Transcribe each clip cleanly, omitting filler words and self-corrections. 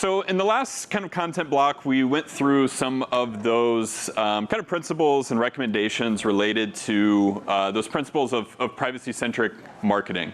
So in the last kind of content block, we went through some of those kind of principles and recommendations related to those principles of privacy-centric marketing.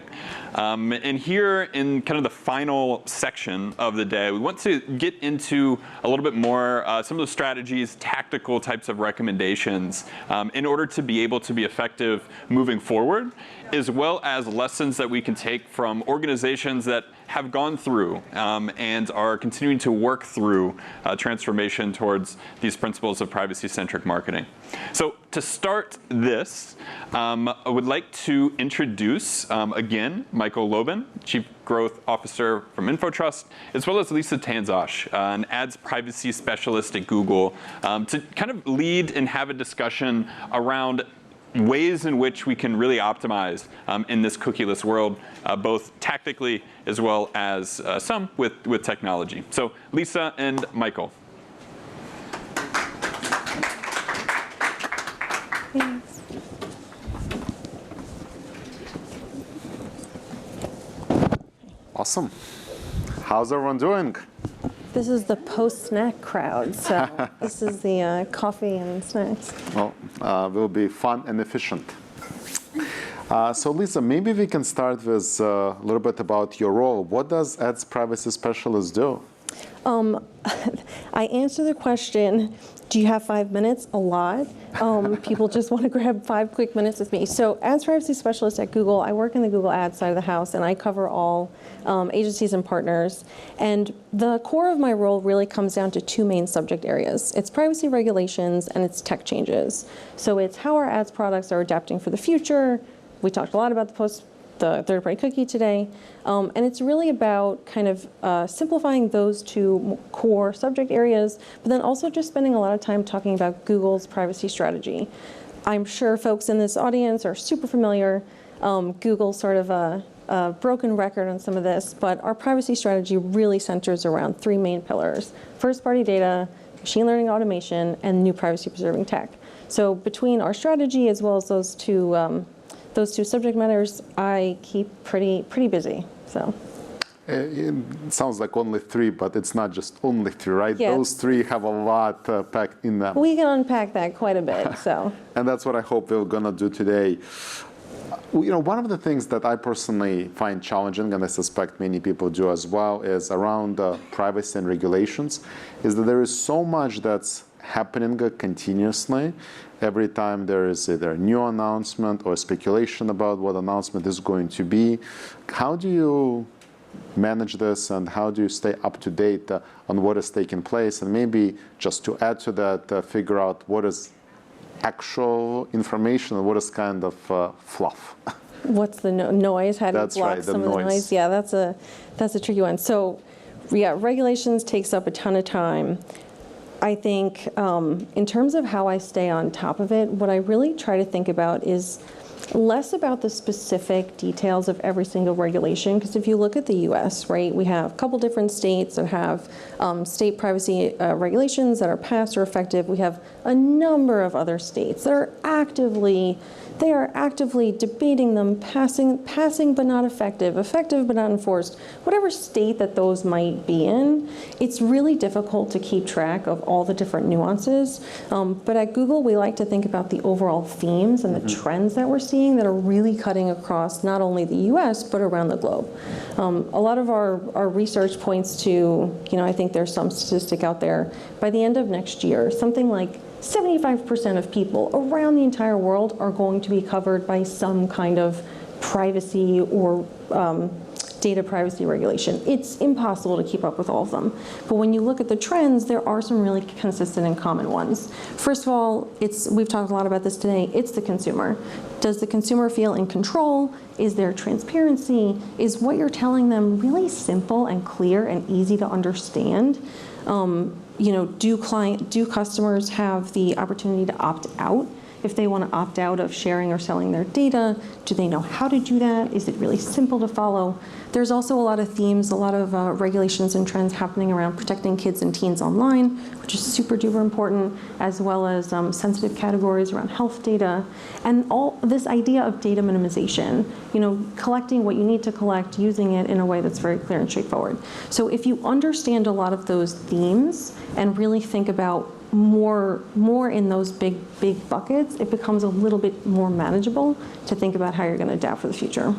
And here in kind of the final section of the day, we want to get into a little bit more some of the strategies, tactical types of recommendations in order to be able to be effective moving forward, as well as lessons that we can take from organizations that have gone through and are continuing to work through transformation towards these principles of privacy-centric marketing. So to start this, I would like to introduce, again, Michael Loban, Chief Growth Officer from InfoTrust, as well as Lisa Tanzosh, an ads privacy specialist at Google, to kind of lead and have a discussion around ways in which we can really optimize in this cookieless world, both tactically as well as some with technology. So Lisa and Michael. Thanks. Awesome. How's everyone doing? This is the post-snack crowd, so this is the coffee and snacks. Well, will be fun and efficient. So Lisa, maybe we can start with a little bit about your role. What does ads privacy specialist do? I answer the question, do you have 5 minutes? A lot. People just want to grab 5 quick minutes with me. So ads privacy specialist at Google, I work in the Google Ads side of the house, and I cover all agencies and partners. And the core of my role really comes down to 2 main subject areas. It's privacy regulations and it's tech changes. So it's how our ads products are adapting for the future. We talked a lot about the third-party cookie today. And it's really about kind of simplifying those 2 core subject areas, but then also just spending a lot of time talking about Google's privacy strategy. I'm sure folks in this audience are super familiar. Google's sort of a broken record on some of this, but our privacy strategy really centers around 3 main pillars: first-party data, machine learning automation, and new privacy-preserving tech. So between our strategy as well as those two subject matters, I keep pretty busy. So It sounds like only 3, but it's not just only 3, right? Yeah. Those 3 have a lot packed in them. we can unpack that quite a bit. So And that's what I hope we're going to do today. You know, one of the things that I personally find challenging, and I suspect many people do as well, is around privacy and regulations, is that there is so much that's happening continuously. Every time there is either a new announcement or speculation about what announcement is going to be. How do you manage this, and how do you stay up to date on what is taking place? And maybe just to add to that, figure out what is actual information and what is kind of fluff. what's the noise? How do you That's block right, the some of the noise? Yeah, that's a tricky one. So yeah, regulations takes up a ton of time. I think in terms of how I stay on top of it, what I really try to think about is less about the specific details of every single regulation, because if you look at the US, right, we have a couple different states that have state privacy regulations that are passed or effective. We have a number of other states that are actively debating them, passing but not effective but not enforced. Whatever state that those might be in, it's really difficult to keep track of all the different nuances. But at Google, we like to think about the overall themes and the trends that we're seeing that are really cutting across not only the US, but around the globe. A lot of our research points to, I think there's some statistic out there, by the end of next year, something like 75% of people around the entire world are going to be covered by some kind of privacy or data privacy regulation. It's impossible to keep up with all of them. But when you look at the trends, there are some really consistent and common ones. First of all, we've talked a lot about this today, it's the consumer. Does the consumer feel in control? Is there transparency? Is what you're telling them really simple and clear and easy to understand? Do customers have the opportunity to opt out if they want to opt out of sharing or selling their data. Do they know how to do that? Is it really simple to follow? There's also a lot of themes, a lot of regulations and trends happening around protecting kids and teens online, which is super duper important, as well as sensitive categories around health data, and all this idea of data minimization, collecting what you need to collect, using it in a way that's very clear and straightforward. So if you understand a lot of those themes and really think about more in those big buckets, it becomes a little bit more manageable to think about how you're going to adapt for the future.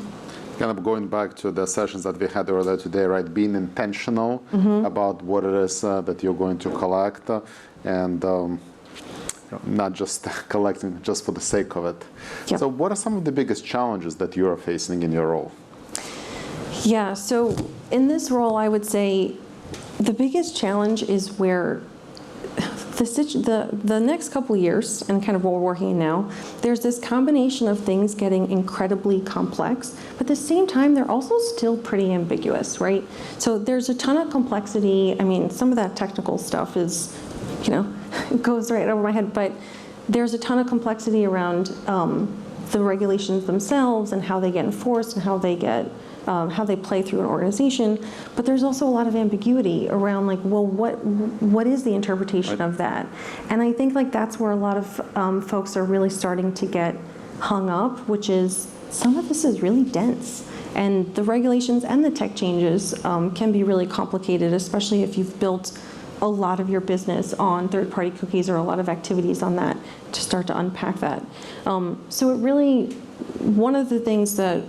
Kind of going back to the sessions that we had earlier today, right? Being intentional about what it is that you're going to collect, and not just collecting just for the sake of it. Yep. So what are some of the biggest challenges that you are facing in your role? Yeah, so in this role, I would say the biggest challenge is where the next couple of years, and kind of what we're working in now, there's this combination of things getting incredibly complex, but at the same time, they're also still pretty ambiguous, right? So there's a ton of complexity. I mean, some of that technical stuff is, goes right over my head, but there's a ton of complexity around the regulations themselves and how they get enforced and how they play through an organization, but there's also a lot of ambiguity around what is the interpretation of that? And I think that's where a lot of folks are really starting to get hung up, which is some of this is really dense. And the regulations and the tech changes can be really complicated, especially if you've built a lot of your business on third-party cookies or a lot of activities on that to start to unpack that. So it really, one of the things that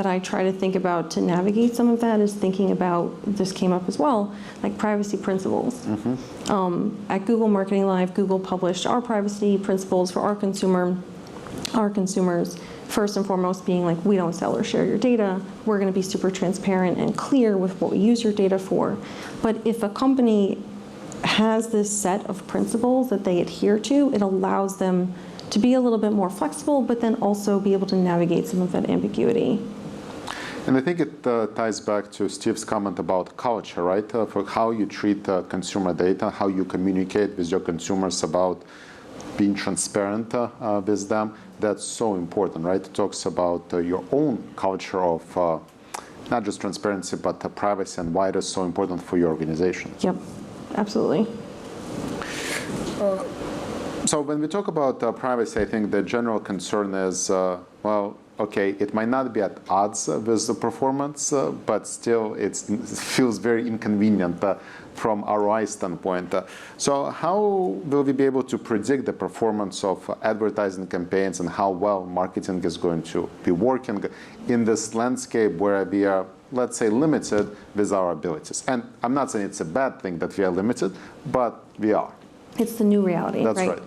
I try to think about to navigate some of that is thinking about, this came up as well, like privacy principles. At Google Marketing Live, Google published our privacy principles for our consumers, first and foremost being we don't sell or share your data. We're going to be super transparent and clear with what we use your data for. But if a company has this set of principles that they adhere to, it allows them to be a little bit more flexible, but then also be able to navigate some of that ambiguity. And I think it ties back to Steve's comment about culture, right? For how you treat consumer data, how you communicate with your consumers about being transparent with them. That's so important, right? It talks about your own culture of not just transparency, but privacy and why it is so important for your organization. Yep, absolutely. So when we talk about privacy, I think the general concern is, okay, it might not be at odds with the performance, but still it feels very inconvenient from ROI standpoint. So how will we be able to predict the performance of advertising campaigns and how well marketing is going to be working in this landscape where we are, let's say, limited with our abilities? And I'm not saying it's a bad thing that we are limited, but we are. It's the new reality, That's right.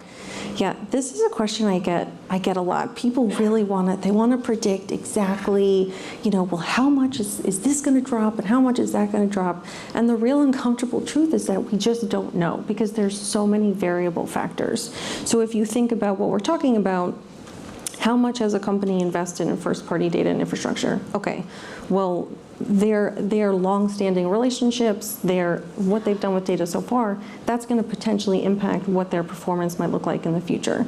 Yeah, this is a question I get a lot. People really want to predict exactly, how much is this going to drop and how much is that going to drop? And the real uncomfortable truth is that we just don't know because there's so many variable factors. So if you think about what we're talking about, how much has a company invested in first-party data and infrastructure? Okay, well, their long-standing relationships, what they've done with data so far, that's going to potentially impact what their performance might look like in the future.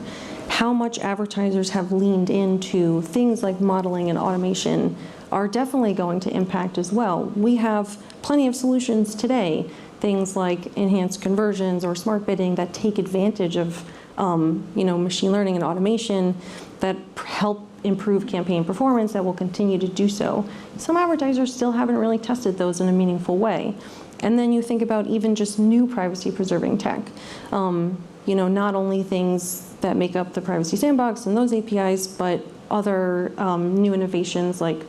How much advertisers have leaned into things like modeling and automation are definitely going to impact as well. We have plenty of solutions today, things like enhanced conversions or smart bidding that take advantage of machine learning and automation that help improve campaign performance, that will continue to do so. Some advertisers still haven't really tested those in a meaningful way. And then you think about even just new privacy-preserving tech. Not only things that make up the privacy sandbox and those APIs, but other new innovations, like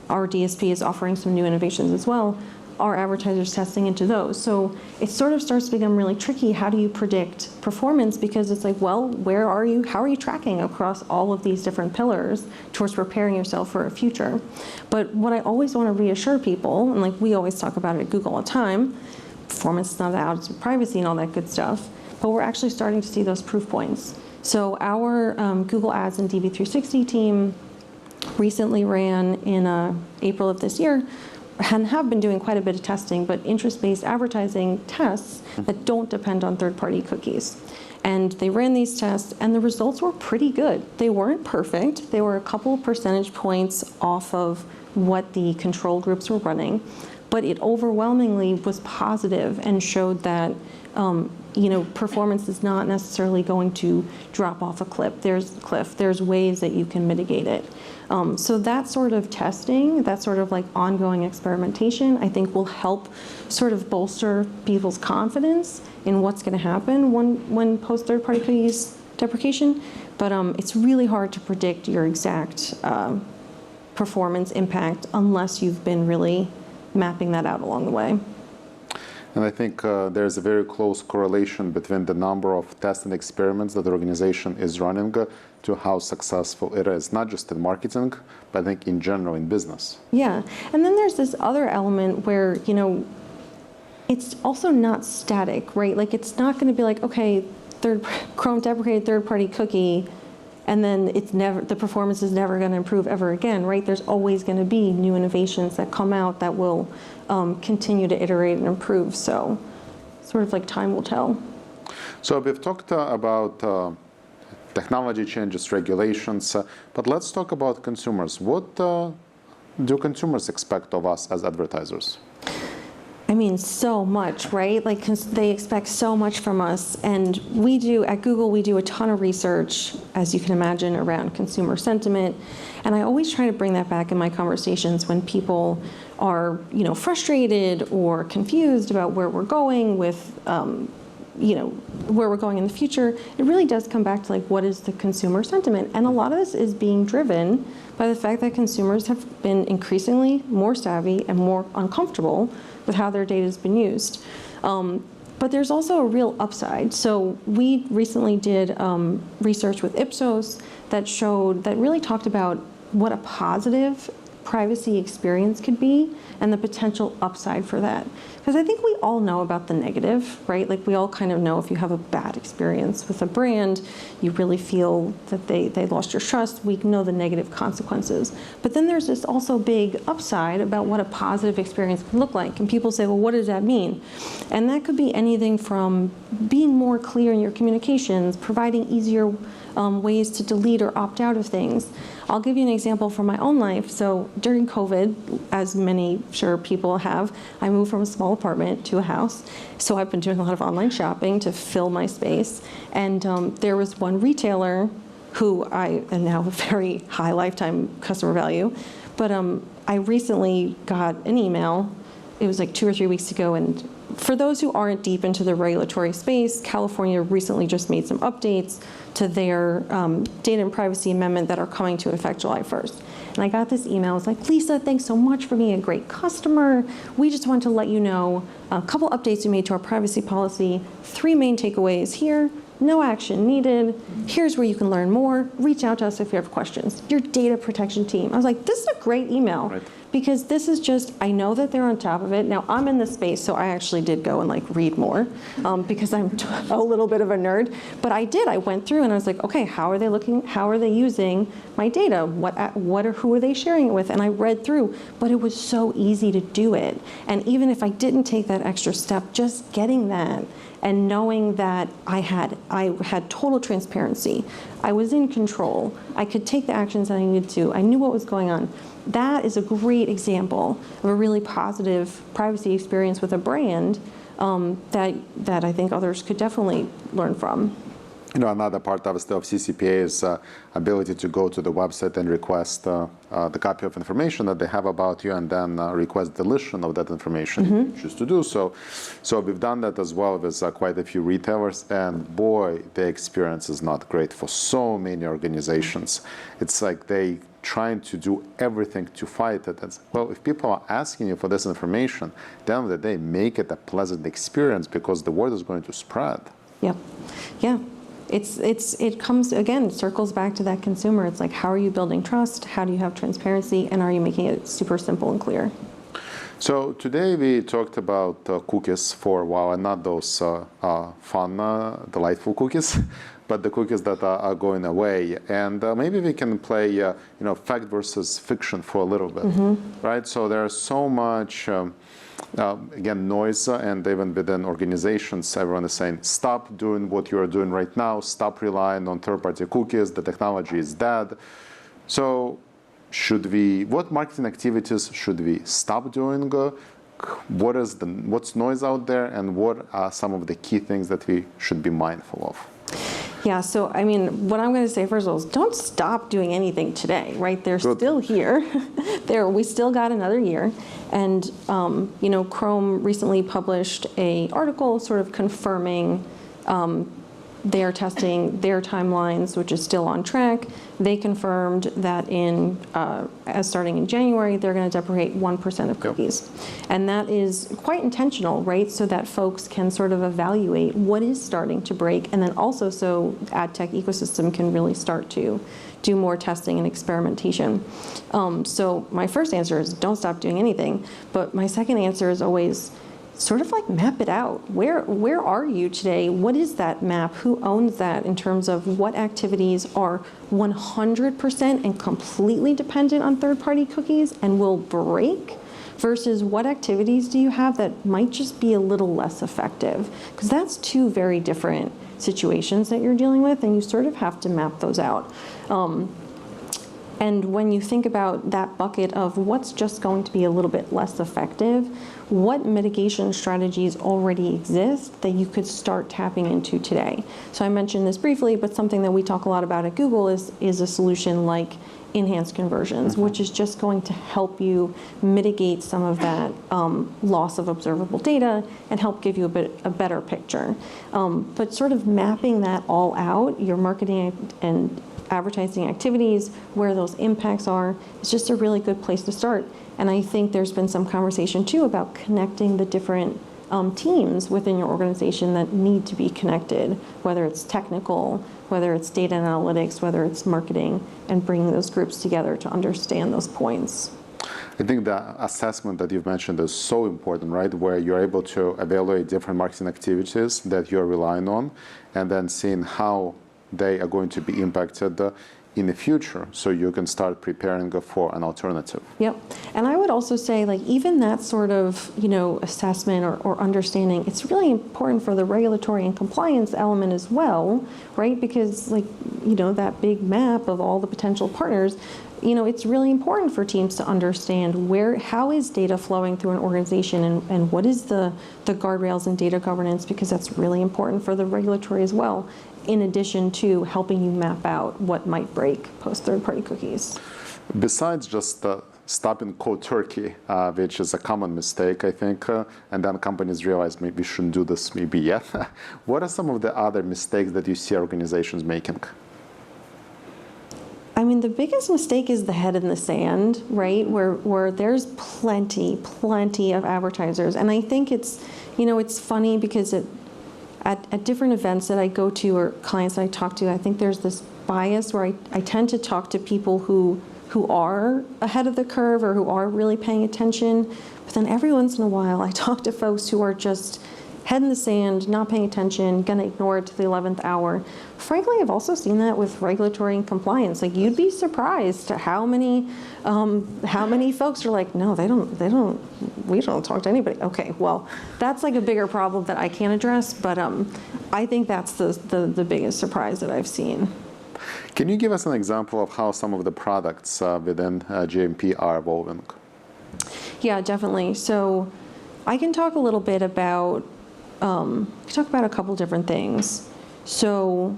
our DSP is offering some new innovations as well. Are advertisers testing into those? So it sort of starts to become really tricky. How do you predict performance? Because it's where are you? How are you tracking across all of these different pillars towards preparing yourself for a future? But what I always want to reassure people, and we always talk about it at Google all the time, performance is not out of privacy and all that good stuff, but we're actually starting to see those proof points. So our Google Ads and DV360 team recently ran in April of this year, and have been doing quite a bit of testing, but interest-based advertising tests that don't depend on third-party cookies. And they ran these tests, and the results were pretty good. They weren't perfect. They were a couple of percentage points off of what the control groups were running, but it overwhelmingly was positive and showed that performance is not necessarily going to drop off a cliff. There's ways that you can mitigate it. So that sort of testing, that sort of like ongoing experimentation, I think will help sort of bolster people's confidence in what's going to happen when post third-party cookies deprecation. But it's really hard to predict your exact performance impact unless you've been really mapping that out along the way. And I think there's a very close correlation between the number of tests and experiments that the organization is running to how successful it is, not just in marketing, but I think in general in business. Yeah, and then there's this other element where, it's also not static, right? Like it's not going to be like, okay, Chrome deprecated third-party cookie, and then the performance is never going to improve ever again, right? There's always going to be new innovations that come out that will continue to iterate and improve. So sort of like time will tell. So we've talked about technology changes, regulations, but let's talk about consumers. What do consumers expect of us as advertisers? I mean, so much, right? Like, 'cause they expect so much from us. And we do, at Google, we do a ton of research, as you can imagine, around consumer sentiment. And I always try to bring that back in my conversations when people are, frustrated or confused about where we're going with, where we're going in the future. It really does come back to like, what is the consumer sentiment? And a lot of this is being driven by the fact that consumers have been increasingly more savvy and more uncomfortable with how their data has been used. But there's also a real upside. So we recently did research with Ipsos that really talked about what a positive privacy experience could be and the potential upside for that. Because I think we all know about the negative, right? Like we all kind of know if you have a bad experience with a brand, you really feel that they lost your trust, we know the negative consequences. But then there's this also big upside about what a positive experience can look like. And people say, well, what does that mean? And that could be anything from being more clear in your communications, providing easier ways to delete or opt out of things. I'll give you an example from my own life. So during COVID, as many sure people have, I moved from a small apartment to a house. So I've been doing a lot of online shopping to fill my space. And there was one retailer who I now have a very high lifetime customer value. But I recently got an email. It was like 2 or 3 weeks ago. And for those who aren't deep into the regulatory space, California recently just made some updates to their data and privacy amendment that are coming to effect July 1st. And I got this email. It's like, Lisa, thanks so much for being a great customer. We just want to let you know a couple updates we made to our privacy policy. 3 main takeaways here. No action needed. Here's where you can learn more. Reach out to us if you have questions. Your data protection team. I was like, this is a great email. Right. Because this is just, I know that they're on top of it. Now, I'm in this space, so I actually did go and like read more because I'm a little bit of a nerd. But I did. I went through and I was like, okay, how are they looking? How are they using my data? Who are they sharing it with? And I read through, but it was so easy to do it. And even if I didn't take that extra step, just getting that and knowing that I had total transparency, I was in control, I could take the actions that I needed to, I knew what was going on. That is a great example of a really positive privacy experience with a brand that I think others could definitely learn from. Another part obviously of CCPA is ability to go to the website and request the copy of information that they have about you, and then request deletion of that information if you choose to do so. So we've done that as well with quite a few retailers, and boy, the experience is not great for so many organizations. It's like they trying to do everything to fight it. And, well, if people are asking you for this information, at the end of the day, make it a pleasant experience because the word is going to spread. Yep. Yeah. It comes, again, circles back to that consumer. It's like, how are you building trust? How do you have transparency? And are you making it super simple and clear? So today we talked about cookies for a while, and not those fun, delightful cookies, but the cookies that are going away. And maybe we can play, fact versus fiction for a little bit, right? So there's so much again, noise, and even within organizations, everyone is saying, stop doing what you are doing right now, stop relying on third-party cookies, the technology is dead. So what marketing activities should we stop doing? What's noise out there, and what are some of the key things that we should be mindful of? Yeah, so I mean, what I'm going to say first of all is don't stop doing anything today, right? They're still here. We still got another year. And, Chrome recently published an article sort of confirming they are testing their timelines, which is still on track. They confirmed that starting in January, they're going to deprecate 1% of cookies. Yep. And that is quite intentional, right? So that folks can sort of evaluate what is starting to break, and then also so ad tech ecosystem can really start to do more testing and experimentation. So my first answer is don't stop doing anything. But my second answer is always sort of like map it out. Where are you today? What is that map? Who owns that in terms of what activities are 100% and completely dependent on third-party cookies and will break versus what activities do you have that might just be a little less effective? Because that's two very different situations that you're dealing with, and you sort of have to map those out. And when you think about that bucket of what's just going to be a little bit less effective, what mitigation strategies already exist that you could start tapping into today? So I mentioned this briefly, but something that we talk a lot about at Google is a solution like enhanced conversions, which is just going to help you mitigate some of that loss of observable data and help give you a better picture. But sort of mapping that all out, your marketing and advertising activities, where those impacts are, is just a really good place to start. And I think there's been some conversation too about connecting the different teams within your organization that need to be connected, whether it's technical, whether it's data analytics, whether it's marketing, and bringing those groups together to understand those points. I think the assessment that you've mentioned is so important, right? Where you're able to evaluate different marketing activities that you're relying on, and then seeing how they are going to be impacted in the future, so you can start preparing for an alternative. Yep, and I would also say, like, even that sort of, assessment or understanding, it's really important for the regulatory and compliance element as well, right? Because, that big map of all the potential partners, it's really important for teams to understand how is data flowing through an organization, and what is the guardrails and data governance, because that's really important for the regulatory as well, in addition to helping you map out what might break post third-party cookies. Besides just stopping cold turkey, which is a common mistake, I think, and then companies realize maybe we shouldn't do this maybe yet. What are some of the other mistakes that you see organizations making? I mean, the biggest mistake is the head in the sand, right? Where there's plenty of advertisers. And I think it's funny because at different events that I go to or clients that I talk to, I think there's this bias where I tend to talk to people who are ahead of the curve or who are really paying attention. But then every once in a while, I talk to folks who are just head in the sand, not paying attention, gonna ignore it to the 11th hour. Frankly, I've also seen that with regulatory and compliance. Like, you'd be surprised to how many folks are like, no, we don't talk to anybody. Okay, well, that's like a bigger problem that I can't address, but I think that's the biggest surprise that I've seen. Can you give us an example of how some of the products within GMP are evolving? Yeah, definitely. So I can talk a little bit about a couple different things. So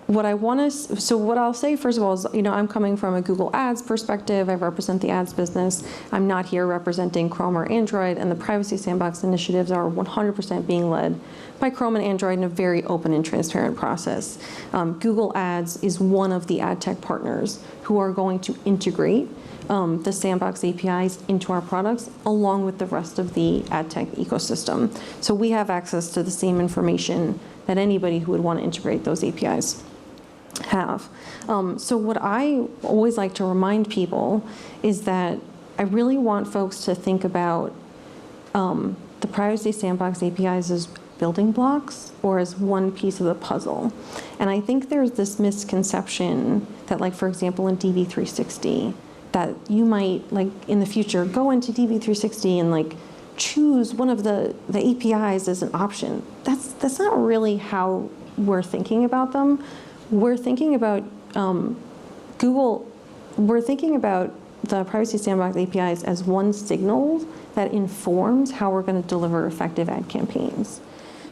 what I'll say first of all is, I'm coming from a Google Ads perspective. I represent the ads business. I'm not here representing Chrome or Android, and the Privacy Sandbox initiatives are 100% being led by Chrome and Android in a very open and transparent process. Google Ads is one of the ad tech partners who are going to integrate the Sandbox APIs into our products, along with the rest of the ad tech ecosystem. So we have access to the same information that anybody who would want to integrate those APIs have. So what I always like to remind people is that I really want folks to think about the Privacy Sandbox APIs as building blocks or as one piece of the puzzle. And I think there's this misconception that, like, for example, in DV360, that you might, like, in the future, go into DV360 and, like, choose one of the APIs as an option. That's not really how we're thinking about them. We're thinking about we're thinking about the Privacy Sandbox APIs as one signal that informs how we're going to deliver effective ad campaigns.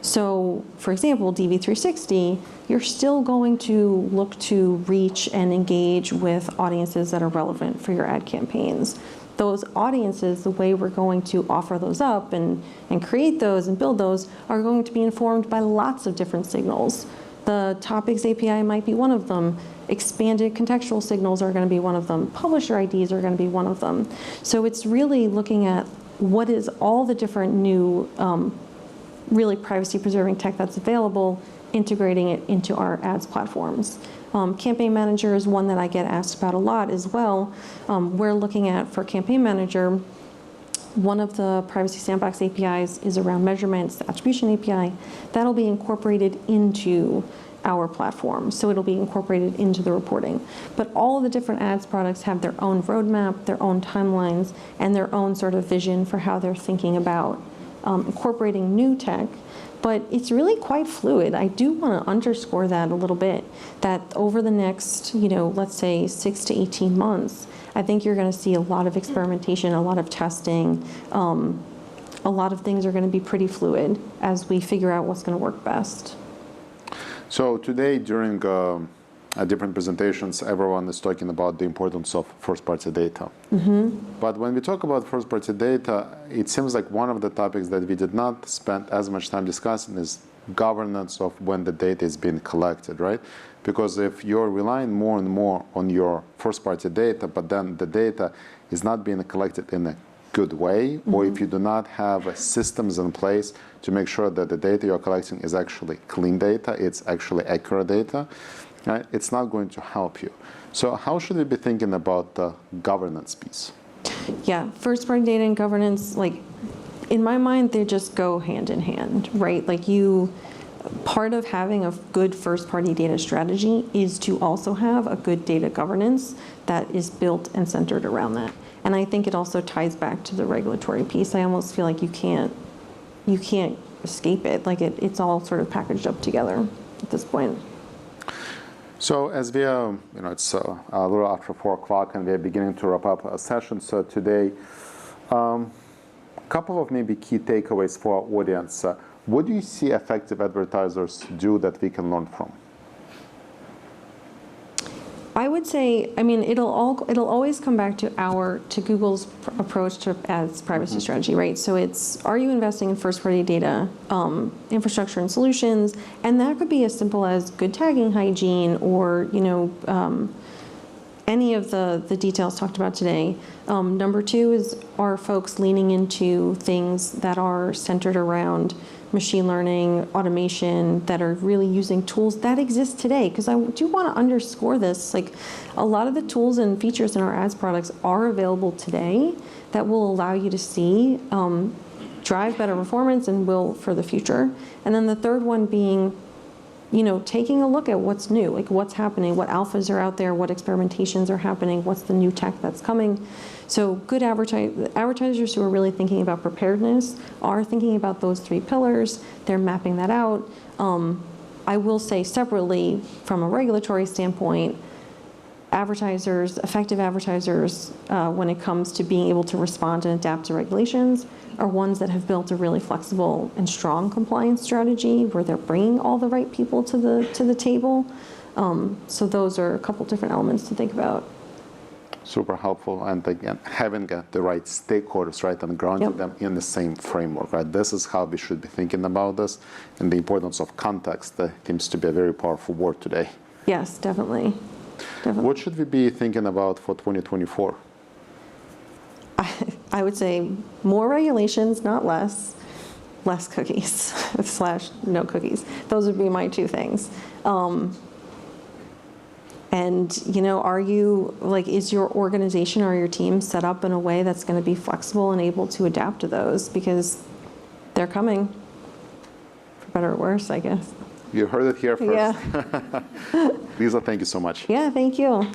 So, for example, DV360, you're still going to look to reach and engage with audiences that are relevant for your ad campaigns. Those audiences, the way we're going to offer those up and create those and build those are going to be informed by lots of different signals. The Topics API might be one of them. Expanded contextual signals are going to be one of them. Publisher IDs are going to be one of them. So it's really looking at what is all the different new really privacy-preserving tech that's available, integrating it into our ads platforms. Campaign Manager is one that I get asked about a lot as well. We're looking at, for Campaign Manager, one of the Privacy Sandbox APIs is around measurements, the Attribution API. That'll be incorporated into our platform, so it'll be incorporated into the reporting. But all of the different ads products have their own roadmap, their own timelines, and their own sort of vision for how they're thinking about incorporating new tech, but it's really quite fluid. I do want to underscore that a little bit, that over the next, let's say 6 to 18 months, I think you're going to see a lot of experimentation, a lot of testing. A lot of things are going to be pretty fluid as we figure out what's going to work best. So today, during different presentations, everyone is talking about the importance of first-party data. But when we talk about first-party data, it seems like one of the topics that we did not spend as much time discussing is governance of when the data is being collected, right? Because if you're relying more and more on your first-party data, but then the data is not being collected in a good way, or if you do not have systems in place to make sure that the data you're collecting is actually clean data, it's actually accurate data, right? It's not going to help you. So how should we be thinking about the governance piece? Yeah, first-party data and governance, in my mind, they just go hand in hand, right? Part of having a good first-party data strategy is to also have a good data governance that is built and centered around that. And I think it also ties back to the regulatory piece. I almost feel like you can't escape it. It's all sort of packaged up together at this point. So as we are, it's a little after 4 o'clock and we're beginning to wrap up a session. So today, a couple of maybe key takeaways for our audience. What do you see effective advertisers do that we can learn from? I would say, it'll always come back to Google's approach to ads privacy strategy, right? So it's, are you investing in first-party data, infrastructure and solutions, and that could be as simple as good tagging hygiene, or any of the details talked about today. Number 2 is, are folks leaning into things that are centered around machine learning, automation, that are really using tools that exist today? Because I do want to underscore this, a lot of the tools and features in our ads products are available today that will allow you to see, drive better performance and will for the future. And then the third one being, taking a look at what's new, what's happening, what alphas are out there, what experimentations are happening, what's the new tech that's coming. So good advertisers who are really thinking about preparedness are thinking about those 3 pillars. They're mapping that out. I will say separately, from a regulatory standpoint, effective advertisers, when it comes to being able to respond and adapt to regulations, are ones that have built a really flexible and strong compliance strategy where they're bringing all the right people to the table. So those are a couple different elements to think about. Super helpful, and again, having the right stakeholders, right, and grounding them in the same framework, right? This is how we should be thinking about this, and the importance of context seems to be a very powerful word today. Yes, definitely. What should we be thinking about for 2024? I would say more regulations, not less. Less cookies / no cookies. Those would be my 2 things. And, are you, is your organization or your team set up in a way that's going to be flexible and able to adapt to those? Because they're coming, for better or worse, I guess. You heard it here first. Yeah. Lisa, thank you so much. Yeah, thank you.